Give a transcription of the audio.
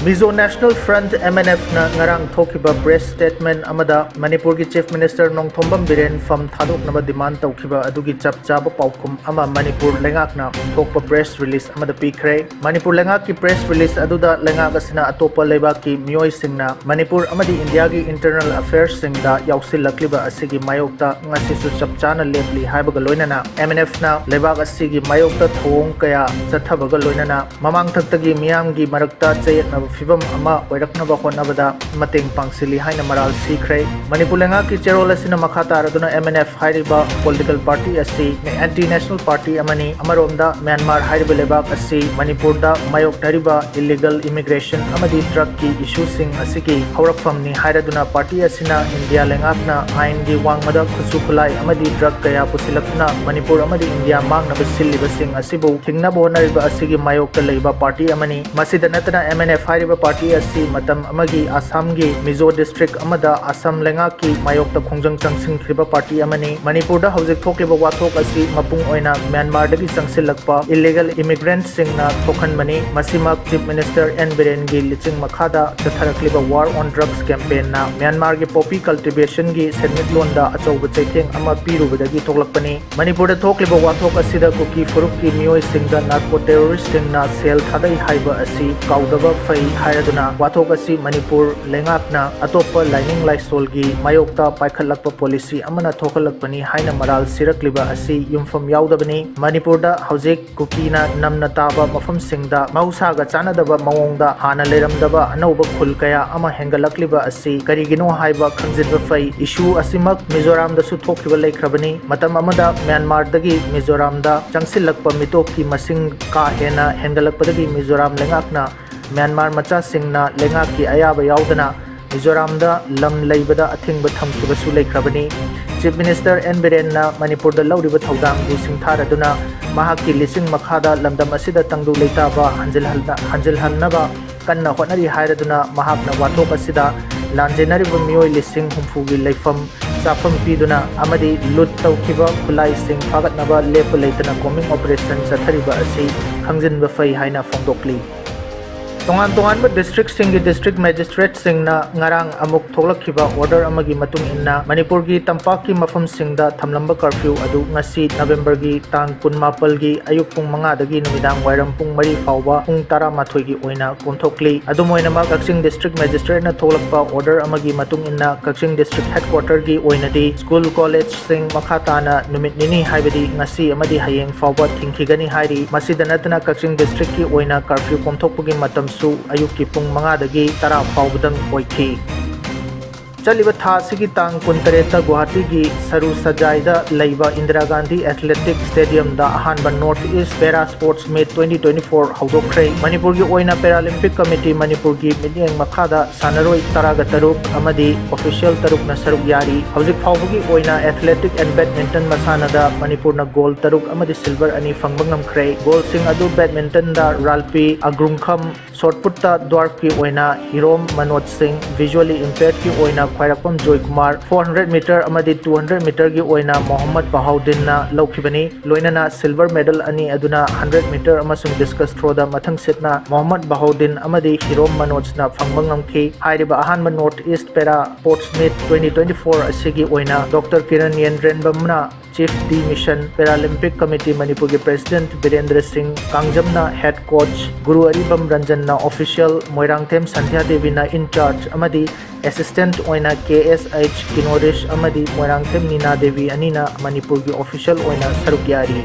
Mizo National Front MNF na ngarang thokiba press statement amada Manipur ki Chief Minister Nongthombam Biren from thadok naba demand tawkiba adugi chap chaba paukum ama Manipur lengak na thokpa press release amada pikre Manipur lengak ki press release aduda lengak asina atopa leba ki miyoi singna Manipur amadi India ki internal affairs singda yausil lakliba asigi mayokta ngasi su chap chana lepli haibaga loinana MNF na leba asigi mayokta thong kaya chathabaga loinana mamang thaktagi miyam gi marakta chayet na fibam ama oiraknaba honabada mateng pangsili haina maral sikre Manipur lengak ki cherol asina makha taraduna MNF hairiba political party asi anti national party amani amaromda Myanmar hairiba lebak asi Manipur da mayok dariba illegal immigration amadi drug ki issue sing asiki haurakfam ni hairaduna party asina India lengakna ain gi wangmada khusu khulai amadi drug kaya pusilakna Manipur amadi India mangnaba silliba sing asibu thingna bonariba asigi mayok ta leiba party amani masida natana MNF party asi matam amagi Assam gi Mizo district amada Assam lengak ki mayok ta khongjang changsing khiba party amani Manipur da hojik thokliba wathok asi mapung oina Myanmar dagi changsilakpa illegal immigrants singna thokhan mani masima Chief Minister N Biren gi liching makhada chatharakliba war on drugs campaign na Myanmar gi poppy cultivation gi senmit londa achauba chaitheng ama pirubadagi thoklakpani Manipur da thokliba wathok asida kuki furuk ki miyoi singda narco terrorist singna sel thadai haiba asi kaudaba fai haraduna wathok asi Manipur lengakna atopa lining laisol gi mayokta paikhalakpa policy amana thokalakpani haina maral sirakliba asi yumfam yaudabani Manipur da hojik kukina namna taba mafam singda mausa ga chanadaba mawongda hana leramdaba anauba khul kaya ama hengalakliba asi karigino haiba khangjinba fai issue asimak Mizoram da su thokliba laikhrabani matam amada Myanmar dagi Mizoram da changsilakpa mitok ki masing ka hena hengalakpadagi Mizoram lengakna Myanmar macha singna lengak ki ayaba yaudana Mizoram da lam leibada athingba thamkiba su laikhrabani Chief Minister N Biren na Manipur da lauriba thodang bu singtharaduna mahakki lising makhada lamdam asida tangdu leitaba hanjilhalnaba kanna honari hairaduna mahakna wathok asida lanjenariba miyoi lising humfugi leifam chafam piduna amadi lut tawkiba khulai sing phagatnaba lepa leitana combing operation chathariba asi khangjinba fai haina phongdokli tongan district singi district magistrate singna ngarang amuk thoklakhiba order amagi matung inna Manipur gi tampak ki mafam singda thamlamba curfew adu ngasi November gi tang 18 gi ayuk pung 5 dagi numidang wairam pung 3 fawba pung 12 gi oina konthokli adu moina ma Kakching district magistrate na tholakpa order amagi matung inna Kakching district headquarter gi oina di school college sing makhata na numit nini haibadi ngasi amadi hayeng fawba thingkhigani hairi masida natna Kakching district ki oina curfew konthokpugi matam su ayuki pung 5 dagi 10 fawbadang oikhi चलिबा था सिगी तांग 19 गुवाहाटी की सरू सजाइदा लैबा Indira Gandhi athletic stadium दा अहानबा north east para sports meet 2024 हौदोखरे मणिपुर की ओइना पैरालंपिक कमिटी मणिपुर की मिटिंग मखादा सानरोई तरागा तरुक अमदी ऑफिशियल तरुक न सरुक यारी हौजिक फाउबगी ओइना एथलेटिक एंड बैडमिंटन मसानादा मणिपुर न गोल्ड तरुक अमदी सिल्वर अनि फंगबंगमखरे गोल्ड सिंग अदु बैडमिंटन दा राल्पी अग्रुंखम शॉटपुट द्वार्फ की ओइना हिरोम मनोज सिंह विजुअली इंपेयर्ड की ओइना ख्वाइरकम जॉय कुमार 400 मीटर अमदी 200 मीटर की ओइना मोहम्मद बहाउद्दीन ना लौखिबनी लोइनना सिल्वर मेडल अनि अदुना 100 मीटर अमसुंग डिस्कस थ्रो दा मथंग सेटना मोहम्मद बहाउद्दीन अमदी हिरोम मनोज ना फंगबंगमखी हाइरिबा अहानबा north east para sports meet 2024 असिगी ओइना डॉक्टर किरण येंद्रेनबमना chief de mission Paralympic committee Manipur के प्रेसिडेंट बीरेंद्र सिंह कांगजमना हेड कोच गुरु अरिबम रंजन ना ऑफिशियल मोइरांगथेम संध्या देवी ना इंचार्ज अमदी असिस्टेंट ओइना KSH किनोरिश अमदी मोइरांगथेम नीना देवी अनीना मणिपुर की ऑफिशियल ओइना सरुक यारी